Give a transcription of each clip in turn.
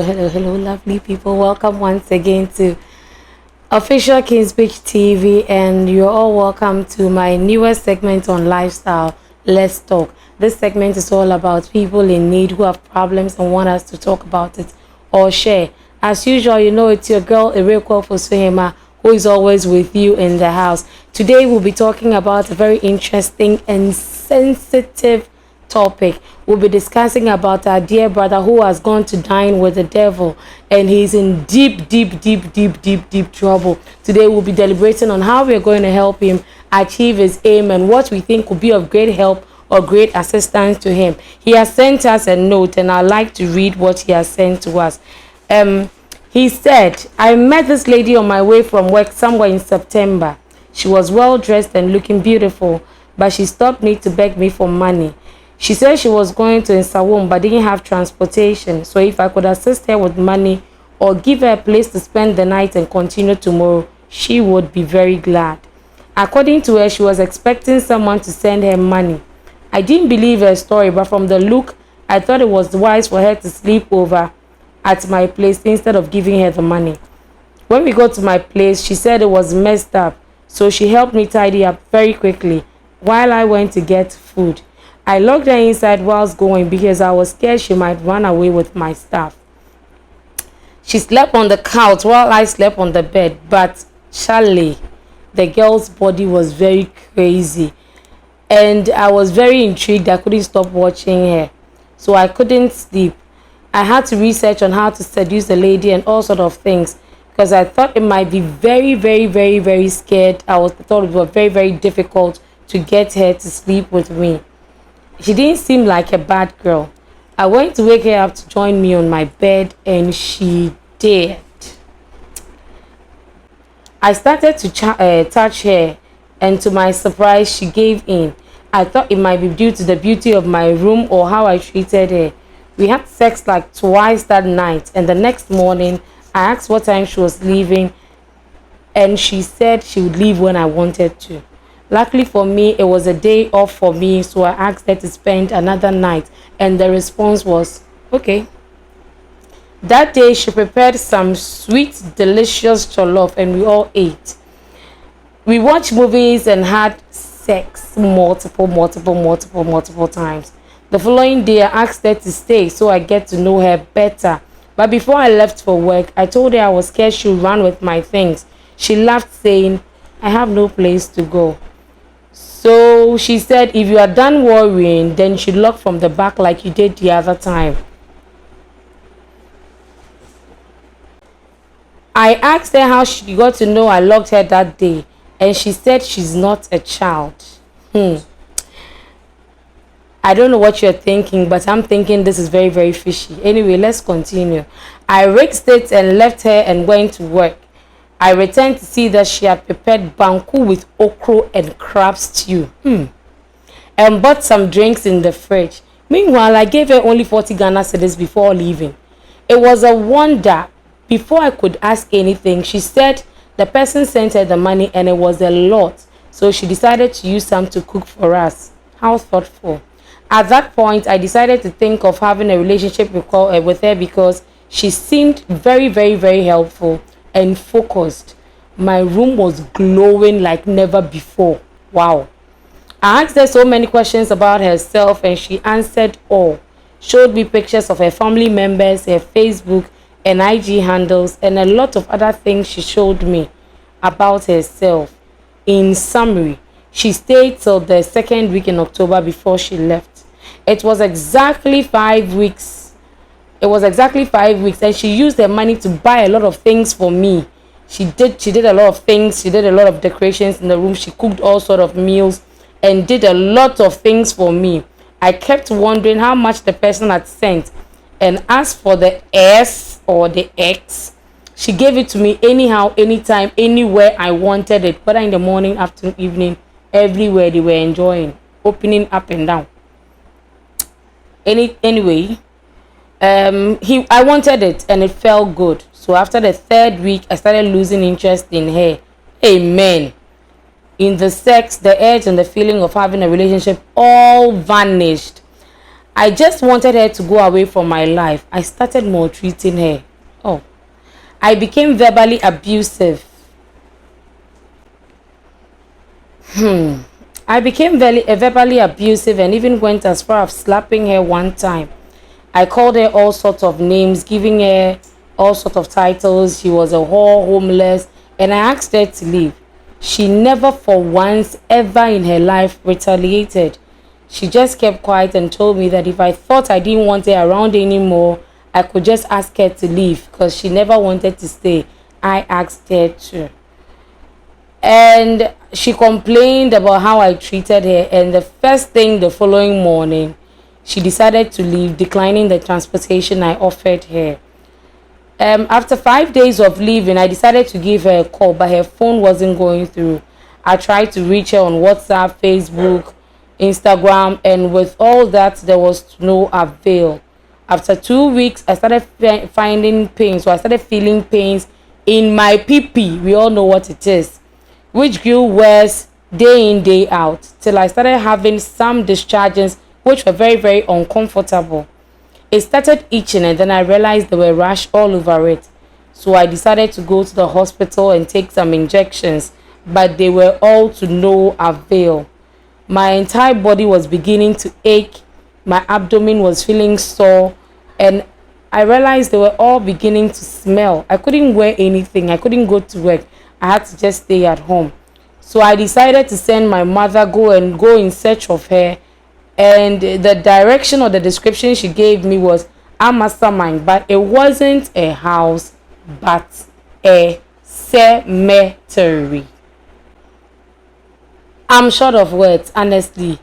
Hello, lovely people. Welcome once again to Official King's Speech TV, and you're all welcome to my newest segment on lifestyle. Let's talk. This segment is all about people in need who have problems and want us to talk about it or share. As usual, you know it's your girl Ireko Fosuhema who is always with you in the house. Today we'll be talking about a very interesting and sensitive topic. We'll be discussing about our dear brother who has gone to dine with the devil and he's in deep trouble. Today we'll be deliberating on how we're going to help him achieve his aim and what we think could be of great help or great assistance to him. He has sent us a note and I'd like to read what he has sent to us. He said, I met this lady on my way from work somewhere in September. She was well dressed and looking beautiful, but she stopped me to beg me for money. She said she was going to Nsawam but didn't have transportation, so if I could assist her with money or give her a place to spend the night and continue tomorrow, she would be very glad. According to her, she was expecting someone to send her money. I didn't believe her story, but from the look, I thought it was wise for her to sleep over at my place instead of giving her the money. When we got to my place, she said it was messed up, so she helped me tidy up very quickly while I went to get food. I locked her inside whilst going because I was scared she might run away with my stuff. She slept on the couch while I slept on the bed, but Charlie, the girl's body was very crazy and I was very intrigued. I couldn't stop watching her, so I couldn't sleep. I had to research on how to seduce the lady and all sort of things because I thought it might be very scared. I thought it was very difficult to get her to sleep with me. She didn't seem like a bad girl. I went to wake her up to join me on my bed and she did. I started to touch her and to my surprise she gave in. I thought it might be due to the beauty of my room or how I treated her. We had sex like twice that night and the next morning I asked what time she was leaving and she said she would leave when I wanted to. Luckily for me, it was a day off for me, so I asked her to spend another night and the response was, okay. That day, she prepared some sweet, delicious jollof and we all ate. We watched movies and had sex multiple times. The following day, I asked her to stay so I get to know her better. But before I left for work, I told her I was scared she would run with my things. She laughed saying, I have no place to go. So she said, if you are done worrying, then you should lock from the back like you did the other time. I asked her how she got to know I locked her that day, and she said she's not a child. I don't know what you're thinking, but I'm thinking this is very fishy. Anyway, let's continue. I risked it and left her and went to work. I returned to see that she had prepared banku with okra and crab stew. And bought some drinks in the fridge. Meanwhile, I gave her only 40 Ghana cedis before leaving. It was a wonder. Before I could ask anything, she said the person sent her the money and it was a lot. So she decided to use some to cook for us. How thoughtful. At that point, I decided to think of having a relationship with her because she seemed very helpful and focused. My room was glowing like never before. Wow. I asked her so many questions about herself and she answered all. Showed me pictures of her family members, her Facebook and IG handles, and a lot of other things she showed me about herself. In summary, she stayed till the second week in October before she left. It was exactly 5 weeks. It was exactly 5 weeks and she used her money to buy a lot of things for me. She did a lot of things. She did a lot of decorations in the room. She cooked all sort of meals and did a lot of things for me. I kept wondering how much the person had sent. And as for the S or the X, she gave it to me anyhow, anytime, anywhere I wanted it. Whether in the morning, afternoon, evening, everywhere they were enjoying. Opening up and down. Anyway. I wanted it and it felt good. So after the third week, I started losing interest in her. Amen. In the sex, the urge and the feeling of having a relationship all vanished. I just wanted her to go away from my life. I started maltreating her. Oh, I became verbally abusive. I became verbally abusive and even went as far as slapping her one time. I called her all sorts of names, giving her all sorts of titles. She was a whore, homeless, and I asked her to leave. She never for once ever in her life retaliated. She just kept quiet and told me that if I thought I didn't want her around anymore, I could just ask her to leave because she never wanted to stay. I asked her to. And she complained about how I treated her, and the first thing the following morning, she decided to leave, declining the transportation I offered her. After 5 days of leaving, I decided to give her a call, but her phone wasn't going through. I tried to reach her on WhatsApp, Facebook, Instagram, and with all that, there was no avail. After 2 weeks, I started finding pain, so I started feeling pains in my pee. We all know what it is, which grew worse day in, day out, till I started having some discharges which were very, very uncomfortable. It started itching and then I realized there were rash all over it. So I decided to go to the hospital and take some injections, but they were all to no avail. My entire body was beginning to ache, my abdomen was feeling sore, and I realized they were all beginning to smell. I couldn't wear anything, I couldn't go to work. I had to just stay at home. So I decided to send my mother go in search of her. And the direction or the description she gave me was a mastermind, but it wasn't a house, but a cemetery. I'm short of words, honestly.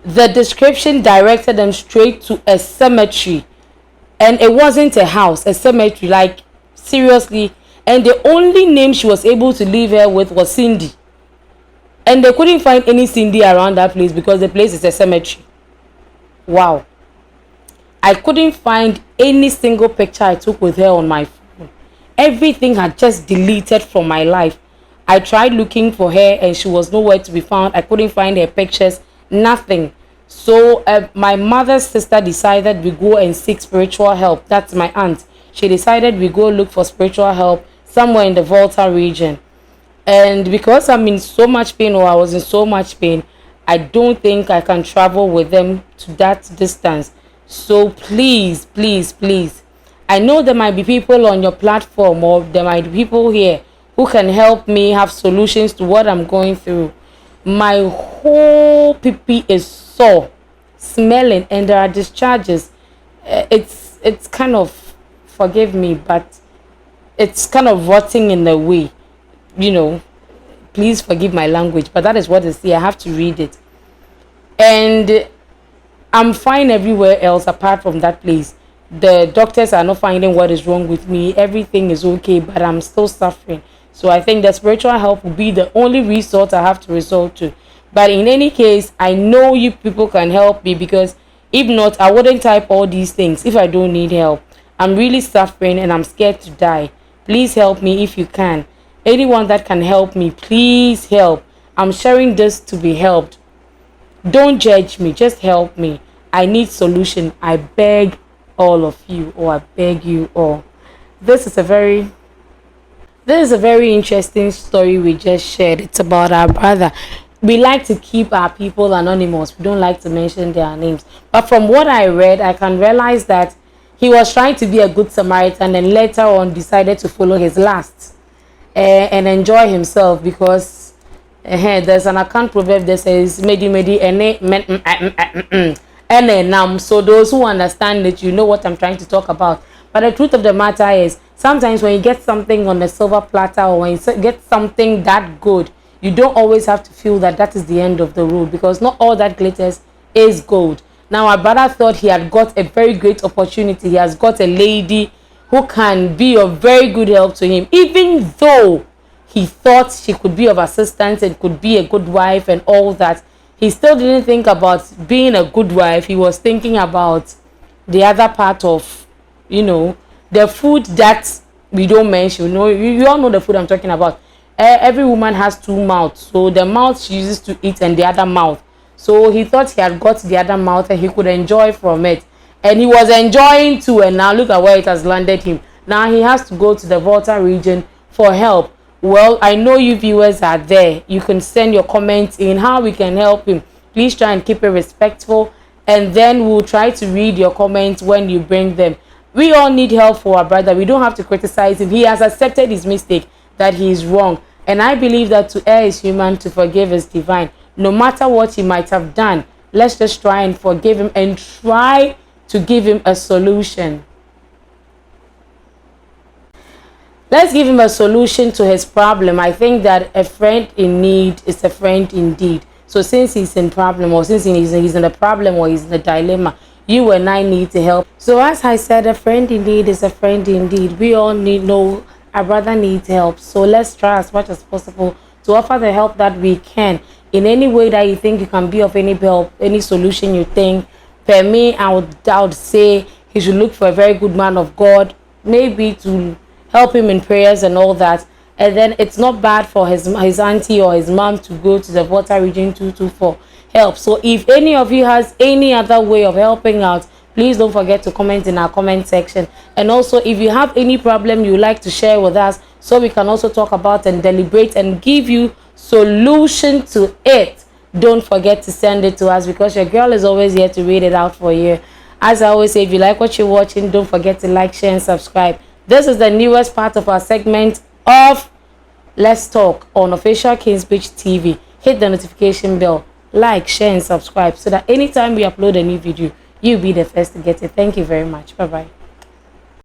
The description directed them straight to a cemetery, and it wasn't a house, a cemetery, like seriously. And the only name she was able to leave her with was Cindy. And they couldn't find any Cindy around that place because the place is a cemetery. Wow. I couldn't find any single picture I took with her on my phone. Everything had just deleted from my life. I tried looking for her and she was nowhere to be found. I couldn't find her pictures, nothing. So my mother's sister decided we go and seek spiritual help. That's my aunt. She decided we go look for spiritual help somewhere in the Volta region. And because I'm in so much pain, or I was in so much pain, I don't think I can travel with them to that distance. So please, please, please, I know there might be people on your platform, or there might be people here who can help me have solutions to what I'm going through. My whole pee is sore, smelling, and there are discharges. It's kind of, forgive me, but it's kind of rotting in a way. Please forgive my language, but that is what it is. I have to read it. And I'm fine everywhere else apart from that place. The doctors are not finding what is wrong with me. Everything is okay, but I'm still suffering. So I think the spiritual help will be the only resort I have to resort to. But in any case, I know you people can help me, because if not, I wouldn't type all these things if I don't need help. I'm really suffering and I'm scared to die. Please help me if you can. Anyone that can help me, please help. I'm sharing this to be helped. Don't judge me, just help me. I need solution. I beg all of you, or I beg you all. This is a very interesting story we just shared. It's about our brother. We like to keep our people anonymous. We don't like to mention their names. But from what I read, I can realize that he was trying to be a good Samaritan and later on decided to follow his last and enjoy himself, because there's an account proverb that says medi ene nam. So those who understand it, you know what I'm trying to talk about. But the truth of the matter is, sometimes when you get something on a silver platter, or when you get something that good, you don't always have to feel that that is the end of the road, because not all that glitters is gold. Now, my brother thought he had got a very great opportunity. He has got a lady who can be of very good help to him, even though he thought she could be of assistance and could be a good wife and all that. He still didn't think about being a good wife. He was thinking about the other part of, the food that we don't mention. You all know the food I'm talking about. Every woman has two mouths. So the mouth she uses to eat and the other mouth. So he thought he had got the other mouth and he could enjoy from it. And he was enjoying too, and now look at where it has landed him. Now he has to go to the Volta region for help. Well, I know you viewers are there. You can send your comments in how we can help him. Please try and keep it respectful, and then we'll try to read your comments when you bring them. We all need help for our brother. We don't have to criticize him. He has accepted his mistake, that he is wrong. And I believe that to err is human, to forgive is divine. No matter what he might have done, let's just try and forgive him and try to give him a solution. Let's give him a solution to his problem. I think that a friend in need is a friend indeed. So since he's in problem, or since he's in a problem, or he's in a dilemma, you and I need to help. So as I said, a friend in need is a friend indeed. We all know our brother needs help. So let's try as much as possible to offer the help that we can in any way that you think you can be of any help, any solution you think. For me, I would say he should look for a very good man of God, maybe to help him in prayers and all that. And then it's not bad for his auntie or his mom to go to the Volta region 224 help. So if any of you has any other way of helping out, please don't forget to comment in our comment section. And also, if you have any problem you like to share with us, so we can also talk about and deliberate and give you solution to it, don't forget to send it to us, because your girl is always here to read it out for you. As I always say, if you like what you're watching, don't forget to like, share and subscribe. This is the newest part of our segment of Let's Talk on Official Kings Beach TV. Hit the notification bell, like, share and subscribe, so that anytime we upload a new video, you'll be the first to get it. Thank you very much. Bye bye.